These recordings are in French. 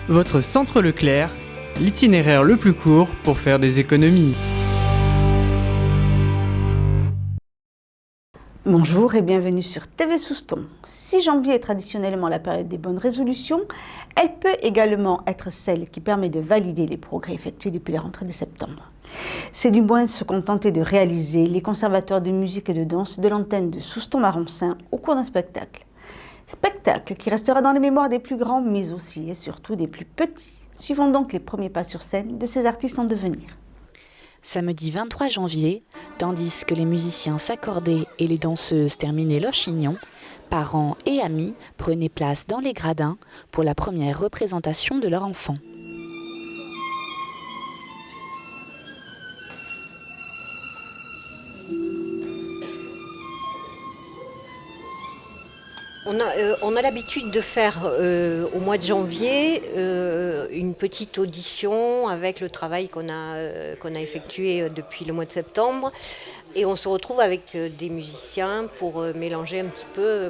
Votre centre Leclerc, l'itinéraire le plus court pour faire des économies. Bonjour et bienvenue sur TV Souston. Si janvier est traditionnellement la période des bonnes résolutions, elle peut également être celle qui permet de valider les progrès effectués depuis la rentrée de septembre. C'est du moins se contenter de réaliser les conservateurs de musique et de danse de l'antenne de Souston-Maroncin au cours d'un spectacle. Spectacle qui restera dans les mémoires des plus grands, mais aussi et surtout des plus petits. Suivons donc les premiers pas sur scène de ces artistes en devenir. Samedi 23 janvier, tandis que les musiciens s'accordaient et les danseuses terminaient leur chignon, parents et amis prenaient place dans les gradins pour la première représentation de leur enfant. On a l'habitude de faire au mois de janvier une petite audition avec le travail qu'on a effectué depuis le mois de septembre. Et on se retrouve avec des musiciens pour mélanger un petit peu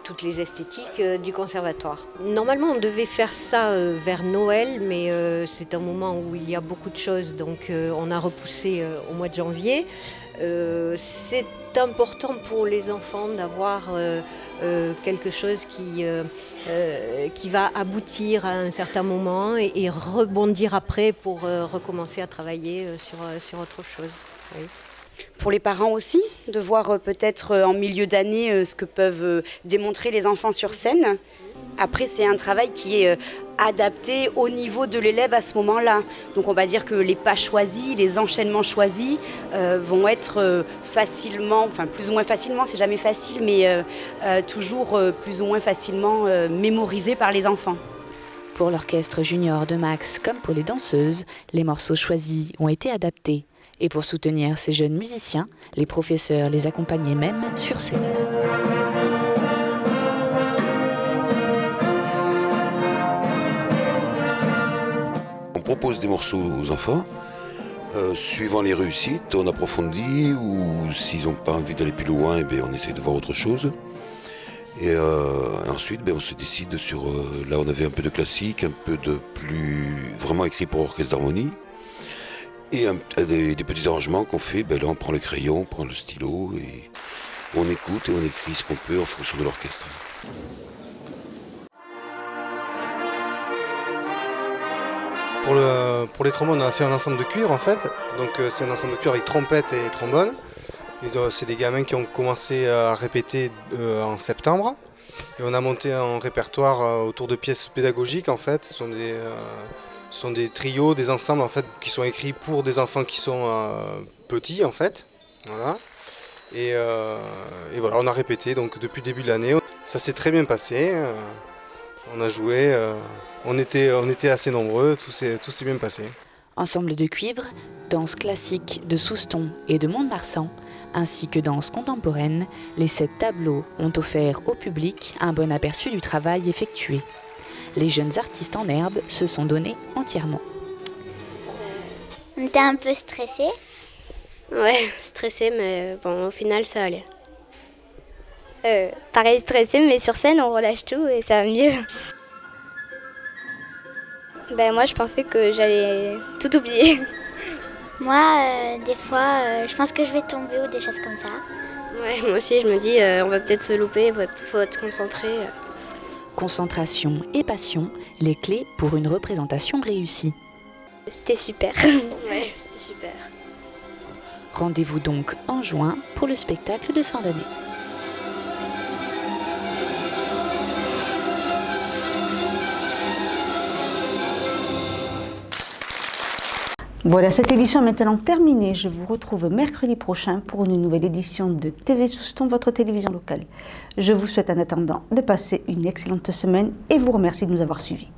toutes les esthétiques du conservatoire. Normalement, on devait faire ça vers Noël, mais c'est un moment où il y a beaucoup de choses, donc on a repoussé au mois de janvier. C'est important pour les enfants d'avoir quelque chose qui va aboutir à un certain moment et rebondir après pour recommencer à travailler sur autre chose. Oui. Pour les parents aussi, de voir peut-être en milieu d'année ce que peuvent démontrer les enfants sur scène. Après, c'est un travail qui est adapté au niveau de l'élève à ce moment-là. Donc on va dire que les pas choisis, les enchaînements choisis vont être facilement, enfin plus ou moins facilement, c'est jamais facile, mais toujours plus ou moins facilement mémorisés par les enfants. Pour l'orchestre junior de Max comme pour les danseuses, les morceaux choisis ont été adaptés. Et pour soutenir ces jeunes musiciens, les professeurs les accompagnaient même sur scène. On propose des morceaux aux enfants, suivant les réussites, on approfondit, ou s'ils n'ont pas envie d'aller plus loin, eh bien, on essaie de voir autre chose. Et ensuite, on se décide sur... là, on avait un peu de classique, un peu de plus... vraiment écrit pour orchestre d'harmonie. Et des petits arrangements qu'on fait, là on prend le crayon, on prend le stylo et on écoute et on écrit ce qu'on peut en fonction de l'orchestre. Pour les trombones, on a fait un ensemble de cuivre en fait. Donc c'est un ensemble de cuivre avec trompette et trombone. C'est des gamins qui ont commencé à répéter en septembre. Et on a monté un répertoire autour de pièces pédagogiques en fait. Ce sont des trios, des ensembles en fait, qui sont écrits pour des enfants qui sont petits en fait. Voilà. Et voilà, on a répété donc depuis le début de l'année. Ça s'est très bien passé. On a joué, on était assez nombreux, tout s'est bien passé. Ensemble de cuivre, danse classique de Souston et de Mont-de-Marsan, ainsi que danse contemporaine, les 7 tableaux ont offert au public un bon aperçu du travail effectué. Les jeunes artistes en herbe se sont donnés entièrement. On était un peu stressés. Ouais, stressés, mais bon, au final, ça allait. Pareil, stressés, mais sur scène, on relâche tout et ça va mieux. Moi, je pensais que j'allais tout oublier. Moi, des fois, je pense que je vais tomber ou des choses comme ça. Ouais, moi aussi, je me dis, on va peut-être se louper, faut être concentré. Concentration et passion, les clés pour une représentation réussie. C'était super. Ouais, c'était super. Rendez-vous donc en juin pour le spectacle de fin d'année. Voilà, cette édition est maintenant terminée. Je vous retrouve mercredi prochain pour une nouvelle édition de TV Souston, votre télévision locale. Je vous souhaite en attendant de passer une excellente semaine et vous remercie de nous avoir suivis.